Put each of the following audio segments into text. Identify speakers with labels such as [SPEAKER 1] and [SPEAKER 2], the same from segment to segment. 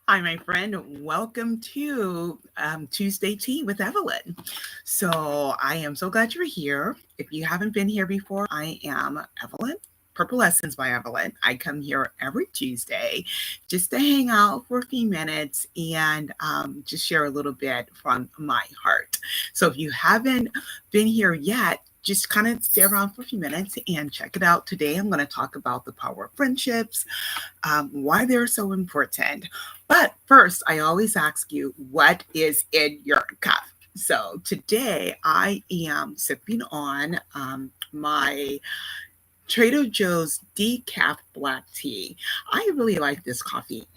[SPEAKER 1] Hi, my friend. Welcome to Tuesday Tea with Evelyn. So, I am so glad you're here. If you haven't been here before, I am Evelyn. Purple Lessons by Evelyn. I come here every Tuesday just to hang out for a few minutes and just share a little bit from my heart. So, if you haven't been here yet, just kind of stay around for a few minutes and check it out. Today, I'm going to talk about the power of friendships, why they're so important. But first, I always ask you, what is in your cup? So today I am sipping on my Trader Joe's decaf black tea. I really like this coffee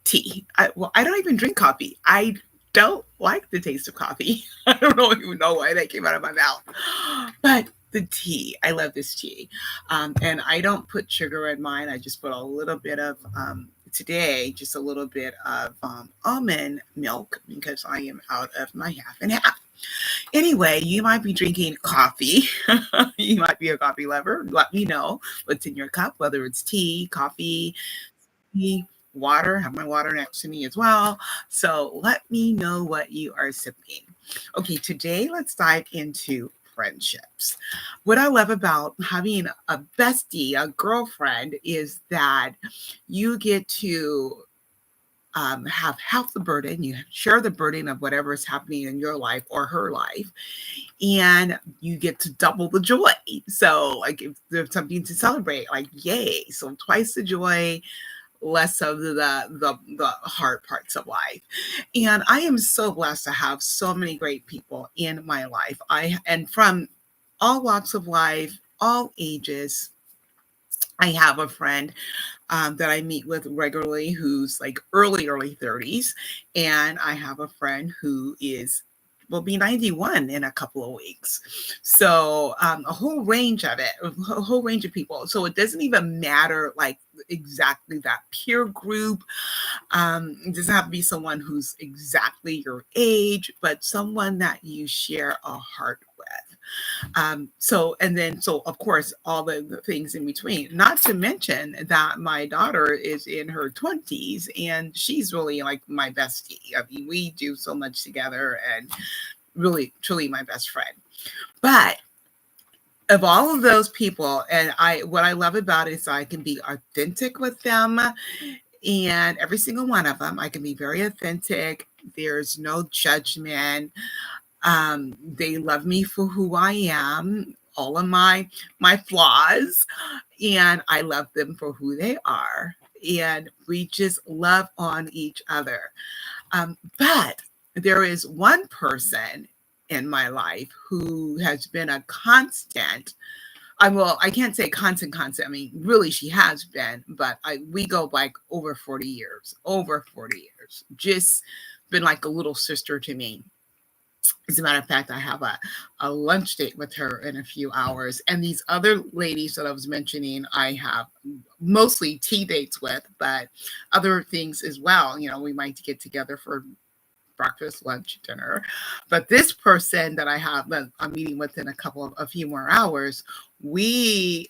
[SPEAKER 1] tea. I don't even drink coffee. I don't like the taste of coffee. I don't even know why that came out of my mouth. But the tea, I love this tea. And I don't put sugar in mine. I just put a little bit of, today, just a little bit of almond milk because I am out of my half and half. Anyway, you might be drinking coffee. You might be a coffee lover. Let me know what's in your cup, whether it's tea, coffee, tea, water. I have my water next to me as well. So let me know what you are sipping. Okay, today let's dive into friendships. What I love about having a bestie, a girlfriend, is that you get to have half the burden. You share the burden of whatever is happening in your life or her life, and you get to double the joy. So, like, if there's something to celebrate, like, yay! So twice the joy, less of the hard parts of life. And I am so blessed to have so many great people in my life. And from all walks of life, all ages. I have a friend that I meet with regularly who's like early 30s. And I have a friend who will be 91 in a couple of weeks. So a whole range of it, a whole range of people. So it doesn't even matter like exactly that peer group. It doesn't have to be someone who's exactly your age, but someone that you share a heart with. So of course, all the things in between, not to mention that my daughter is in her 20s and she's really like my bestie. I mean, we do so much together and really, truly my best friend. But of all of those people, and what I love about it is I can be authentic with them, and every single one of them, I can be very authentic. There's no judgment. They love me for who I am, all of my flaws, and I love them for who they are. And we just love on each other. But there is one person in my life who has been a constant. I can't say constant. I mean, really, she has been, but we go like over 40 years. Over 40 years. Just been like a little sister to me. As a matter of fact, I have a lunch date with her in a few hours. And these other ladies that I was mentioning, I have mostly tea dates with, but other things as well. You know, we might get together for breakfast, lunch, dinner. But this person that I'm meeting with in a few more hours, we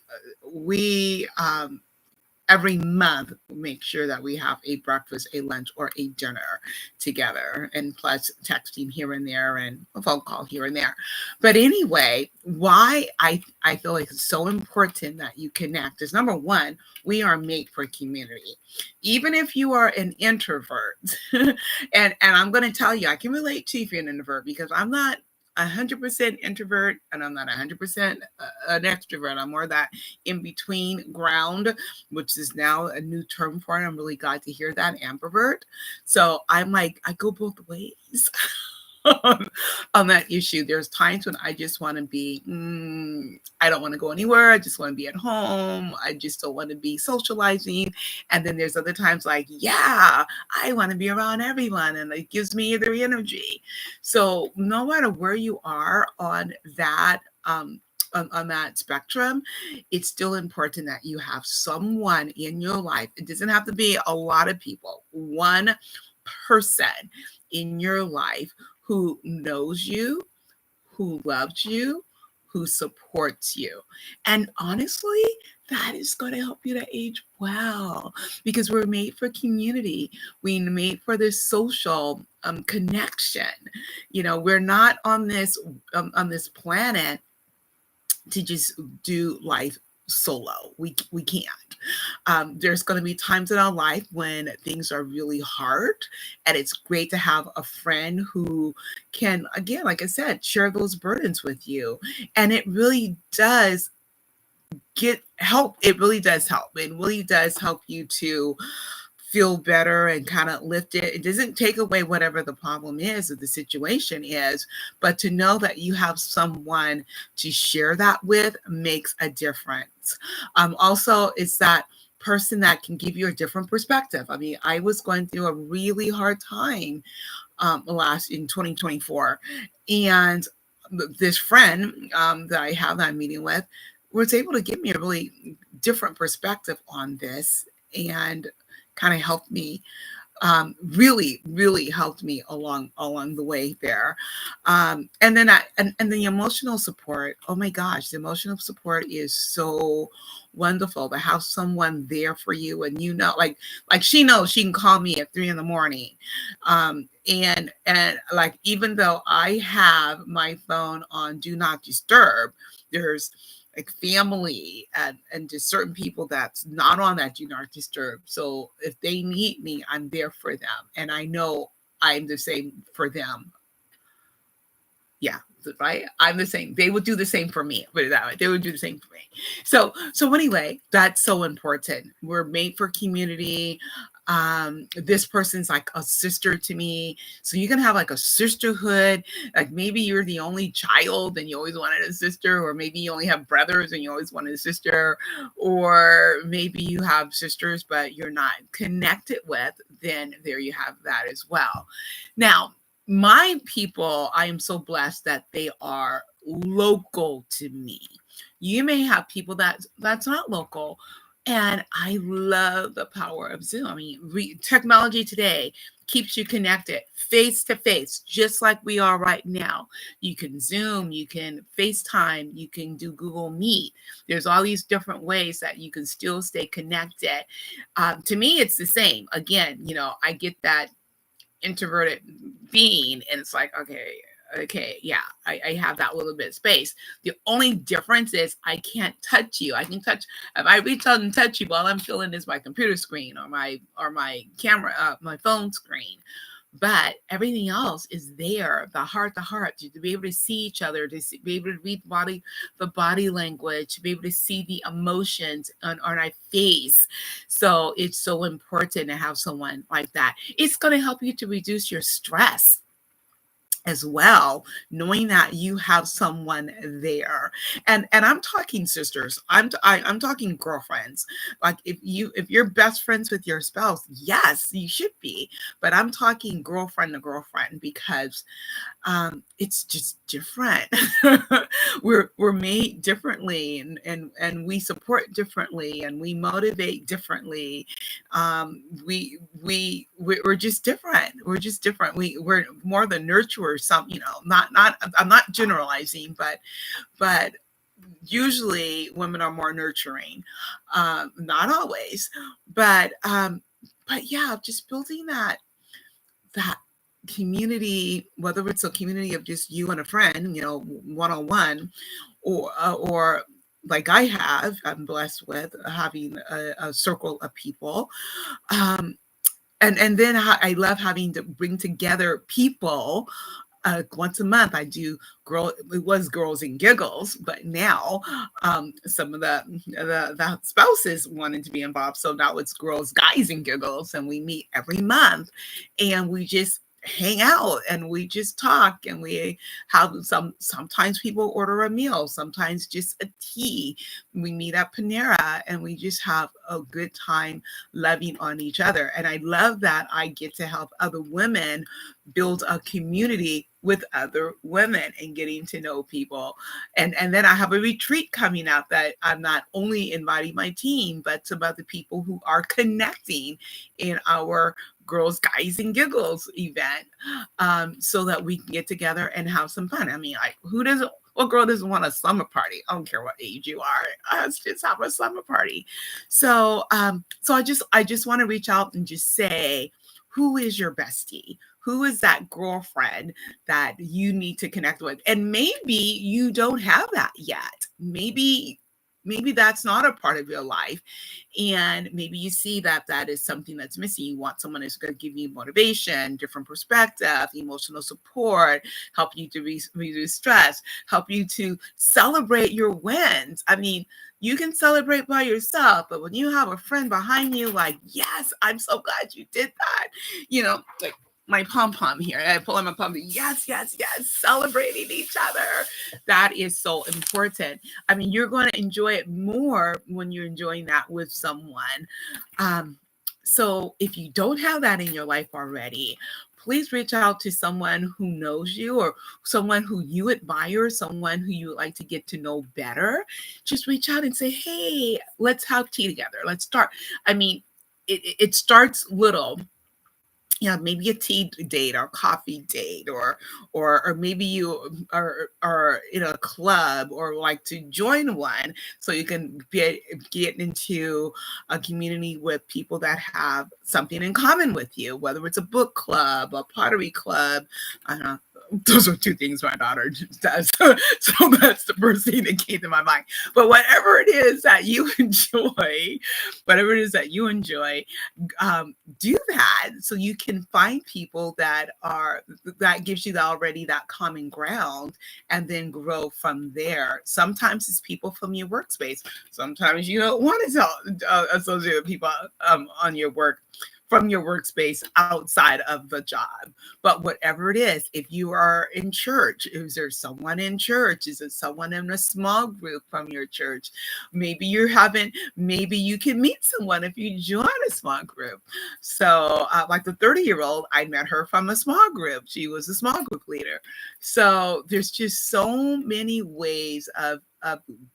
[SPEAKER 1] every month make sure that we have a breakfast, a lunch, or a dinner together, and plus texting here and there and a phone call here and there. But anyway, why I feel like it's so important that you connect is, number one, we are made for community. Even if you are an introvert, and I'm going to tell you, I can relate to you if you're an introvert, because I'm not 100% introvert and I'm not 100% an extrovert. I'm more that in between ground, which is now a new term for it. I'm really glad to hear that, ambivert. So I'm like, I go both ways. On that issue. There's times when I just want to be, I don't want to go anywhere. I just want to be at home. I just don't want to be socializing. And then there's other times like, yeah, I want to be around everyone, and it gives me their energy. So no matter where you are on that, on that spectrum, it's still important that you have someone in your life. It doesn't have to be a lot of people. One person in your life who knows you, who loves you, who supports you. And honestly, that is going to help you to age well, because we're made for community. We're made for this social connection. We're not on this planet to just do life solo. We can't. There's going to be times in our life when things are really hard, and it's great to have a friend who can, again, like I said, share those burdens with you. And it really does get help. It really does help. It really does help you to feel better and kind of lift it. It doesn't take away whatever the problem is or the situation is, but to know that you have someone to share that with makes a difference. Also, it's that person that can give you a different perspective. I mean, I was going through a really hard time last in 2024, and this friend that I have that I'm meeting with was able to give me a really different perspective on this, and kind of helped me, really helped me along the way there. And then and the emotional support. Oh my gosh, the emotional support is so wonderful to have someone there for you, and like she knows she can call me at 3 a.m. And like, even though I have my phone on do not disturb, there's like family and just certain people that's not on that do not disturb. So if they need me, I'm there for them. And I know I'm the same for them. Yeah, right. I'm the same. They would do the same for me. Put it that way. They would do the same for me. So anyway, that's so important. We're made for community. This person's like a sister to me. So you can have like a sisterhood. Like maybe you're the only child and you always wanted a sister, or maybe you only have brothers and you always wanted a sister, or maybe you have sisters but you're not connected with. Then there you have that as well. Now, my people, I am so blessed that they are local to me. You may have people that's not local, and I love the power of Zoom. I mean, technology today keeps you connected face to face, just like we are right now. You can Zoom, you can FaceTime, you can do Google Meet. There's all these different ways that you can still stay connected. To me, it's the same. Again, I get that introverted being, and it's like, okay, yeah, I have that little bit of space. The only difference is I can't touch you. I can touch, if I reach out and touch you, all I'm feeling is my computer screen or my camera, my phone screen. But everything else is there, the heart to heart, to be able to see each other, be able to read the body language, to be able to see the emotions on our face. So it's so important to have someone like that. It's going to help you to reduce your stress as well, knowing that you have someone there. And I'm talking sisters, I'm talking girlfriends. Like, if you're best friends with your spouse, yes, you should be, but I'm talking girlfriend to girlfriend, because it's just different. We're made differently, and we support differently, and we motivate differently. We're just different. We're just different. We're more the nurturers. Some, not I'm not generalizing, but usually women are more nurturing. Not always, but yeah, just building that community, whether it's a community of just you and a friend, one-on-one, or like I'm blessed with having a circle of people. And then I love having to bring together people. Once a month I do it was girls and giggles, but now some of the spouses wanted to be involved, so now it's girls, guys, and giggles, and we meet every month, and we just hang out and we just talk, and we have sometimes people order a meal, sometimes just a tea. We meet at Panera and we just have a good time loving on each other. And I love that I get to help other women build a community with other women and getting to know people. And then I have a retreat coming up that I'm not only inviting my team, but some other people who are connecting in our Girls, Guys, and Giggles event, so that we can get together and have some fun. I mean, like, What girl doesn't want a slumber party? I don't care what age you are. Let's just have a slumber party. So I just want to reach out and just say, who is your bestie? Who is that girlfriend that you need to connect with? And maybe you don't have that yet. Maybe that's not a part of your life, and maybe you see that that is something that's missing. You want someone who's going to give you motivation, different perspective, emotional support, help you to reduce stress, help you to celebrate your wins. I mean, you can celebrate by yourself, but when you have a friend behind you, like, yes, I'm so glad you did that, like my pom pom here. I pull on my pom. Yes, yes, yes. Celebrating each other. That is so important. I mean, you're going to enjoy it more when you're enjoying that with someone. So if you don't have that in your life already, please reach out to someone who knows you or someone who you admire, someone who you would like to get to know better. Just reach out and say, hey, let's have tea together. Let's start. I mean, it starts little. Yeah, maybe a tea date or coffee date, or maybe you are in a club or like to join one, so you can get into a community with people that have something in common with you, whether it's a book club, a pottery club. I don't know. Those are two things my daughter does. So that's the first thing that came to my mind. But whatever it is that you enjoy, whatever it is that you enjoy, do that so you can find people that gives you already that common ground, and then grow from there. Sometimes it's people from your workspace. Sometimes you don't want to associate with people on your work from your workspace outside of the job. But whatever it is, if you are in church, is there someone in church? Is it someone in a small group from your church? Maybe maybe you can meet someone if you join a small group. So like the 30-year-old, I met her from a small group. She was a small group leader. So there's just so many ways of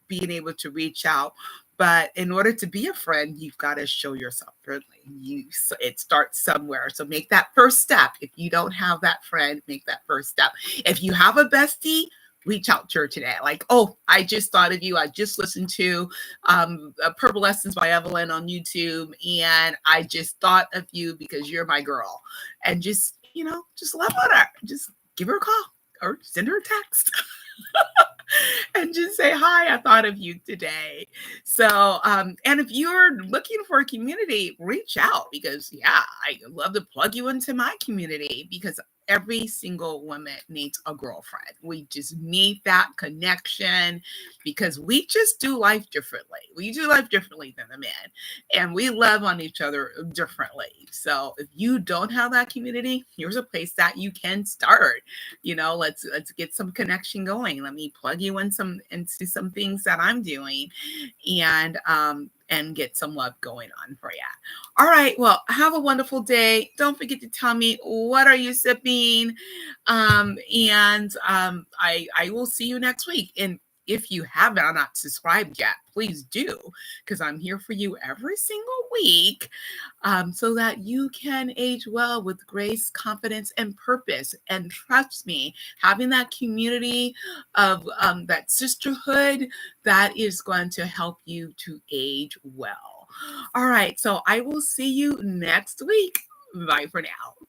[SPEAKER 1] being able to reach out. But in order to be a friend, you've got to show yourself friendly. It starts somewhere. So make that first step. If you don't have that friend, make that first step. If you have a bestie, reach out to her today. Like, oh, I just thought of you. I just listened to Purple Lessons by Evelyn on YouTube, and I just thought of you because you're my girl. And just love on her. Just give her a call or send her a text. And just say, hi, I thought of you today. So, and if you're looking for a community, reach out, because yeah, I love to plug you into my community, because every single woman needs a girlfriend. We just need that connection, because we just do life differently. We do life differently than the men, and we love on each other differently. So if you don't have that community, here's a place that you can start. Let's get some connection going. Let me plug you into some things that I'm doing, and get some love going on for you. All right. Well, have a wonderful day. Don't forget to tell me, what are you sipping? I will see you next week. And if you have not subscribed yet, please do, because I'm here for you every single week, so that you can age well with grace, confidence, and purpose. And trust me, having that community of that sisterhood, that is going to help you to age well. All right, so I will see you next week. Bye for now.